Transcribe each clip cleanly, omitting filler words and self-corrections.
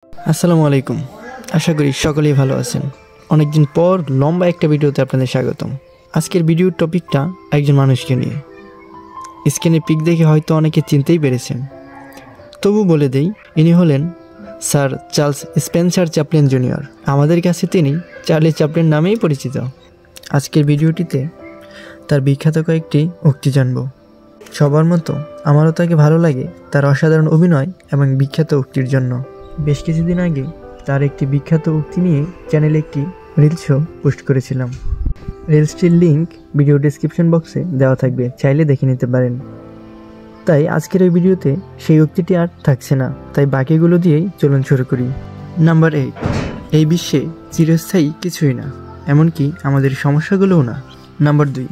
আসসালামু আলাইকুম। আশা করি সকলেই ভালো আছেন। অনেকদিন পর লম্বা একটা ভিডিওতে আপনাদের স্বাগতম। আজকের ভিডিওর টপিকটা একজন মানুষকে নিয়ে। স্ক্রিনে পিক দেখে হয়তো অনেকে চিনতেই পেরেছেন, তবু বলে দেই, ইনি হলেন sir Charles Spencer Chaplin junior. আমাদের কাছে তিনি চার্লি চ্যাপলিন নামেই পরিচিত। আজকের ভিডিওটিতে তার বিখ্যাত কয়েকটি উক্তি জানব। সবার মতো আমারও তাকে ভালো লাগে তার অসাধারণ অভিনয় এবং বিখ্যাত উক্তির জন্য। বেশ কিছুদিন আগে তার একটি বিখ্যাত উক্তি নিয়ে চ্যানেলে একটি রিলসও পোস্ট করেছিলাম। রিলসটির লিঙ্ক ভিডিও ডেসক্রিপশন বক্সে দেওয়া থাকবে, চাইলে দেখে নিতে পারেন। তাই আজকের এই ভিডিওতে সেই উক্তিটি আর থাকছে না, তাই বাকিগুলো দিয়েই চলুন শুরু করি। নাম্বার 8, এই বিশ্বে চিরস্থায়ী কিছুই না, এমনকি আমাদের সমস্যাগুলোও না। নাম্বার 2,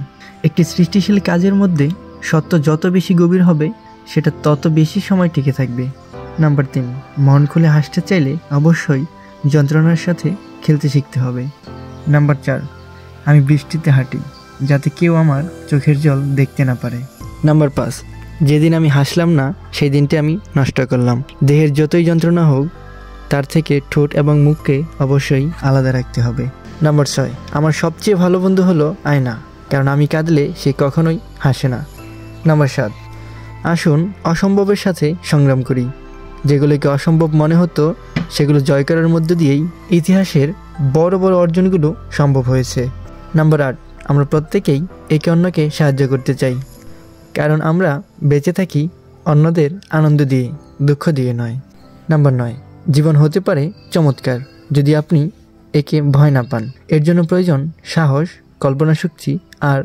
একটি সৃষ্টিশীল কাজের মধ্যে সত্য যত বেশি গভীর হবে সেটা তত বেশি সময় টিকে থাকবে। নাম্বার 3, মন খুলে হাসতে চাইলে অবশ্যই যন্ত্রণার সাথে খেলতে শিখতে হবে। নাম্বার 4, আমি বৃষ্টিতে হাঁটি যাতে কেউ আমার চোখের জল দেখতে না পারে। নাম্বার 5, যেদিন আমি হাসলাম না সেই দিনটি আমি নষ্ট করলাম। দেহের যতই যন্ত্রণা হোক তার থেকে ঠোঁট এবং মুখকে অবশ্যই আলাদা রাখতে হবে। নাম্বার 6, আমার সবচেয়ে ভালো বন্ধু হলো আয়না, কারণ আমি কাঁদলে সে কখনোই হাসে না। নাম্বার 7, আসুন অসম্ভবের সাথে সংগ্রাম করি। যেগুলোকে অসম্ভব মনে হতো সেগুলো জয় করার মধ্য দিয়েই ইতিহাসের বড় বড় অর্জনগুলো সম্ভব হয়েছে। নাম্বার 8, আমরা প্রত্যেকেই একে অন্যকে সাহায্য করতে চাই, কারণ আমরা বেঁচে থাকি অন্যদের আনন্দ দিয়ে, দুঃখ দিয়ে নয়। নাম্বার 9, জীবন হতে পারে চমৎকার যদি আপনি একে ভয় না পান। এর জন্য প্রয়োজন সাহস, কল্পনাশক্তি আর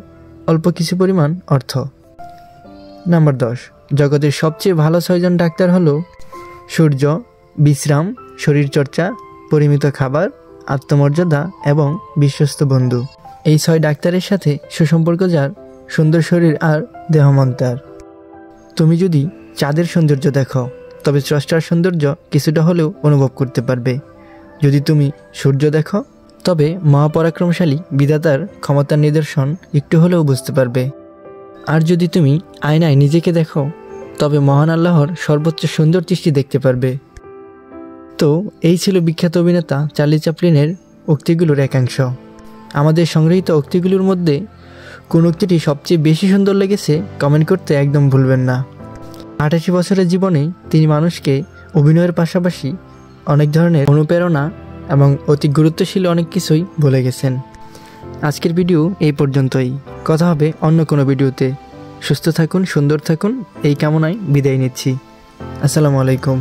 অল্প কিছু পরিমাণ অর্থ। নাম্বার 10, জগতের সবচেয়ে ভালো 6 জন ডাক্তার হলো সূর্য, বিশ্রাম, শরীরচর্চা, পরিমিত খাবার, আত্মমর্যাদা এবং বিশ্বস্ত বন্ধু। এই 6 ডাক্তারের সাথে সুসম্পর্ক যার, সুন্দর শরীর আর দেহমন তার। তুমি যদি চাঁদের সৌন্দর্য দেখো তবে স্রষ্টার সৌন্দর্য কিছুটা হলেও অনুভব করতে পারবে। যদি তুমি সূর্য দেখো তবে মহাপরাক্রমশালী বিধাতার ক্ষমতার নিদর্শন একটু হলেও বুঝতে পারবে। আর যদি তুমি আয়নায় নিজেকে দেখো তবে মহান আল্লাহর সর্বোচ্চ সুন্দর দৃষ্টি দেখতে পারবে। তো এই ছিল বিখ্যাত অভিনেতা চার্লি চ্যাপলিনের উক্তিগুলোর একাংশ। আমাদের সংগৃহীত উক্তিগুলোর মধ্যে কোন উক্তিটি সবচেয়ে বেশি সুন্দর লেগেছে কমেন্ট করতে একদম ভুলবেন না। 88 বছরের জীবনে তিনি মানুষকে অভিনয়ের পাশাপাশি অনেক ধরনের অনুপ্রেরণা এবং অতি গুরুত্বশীল অনেক কিছুই বলে গেছেন। আজকের ভিডিও এই পর্যন্তই। কথা হবে অন্য কোনো ভিডিওতে। সুস্থ থাকুন, সুন্দর থাকুন, এই কামনায় বিদায় নিচ্ছি। আসসালামু আলাইকুম।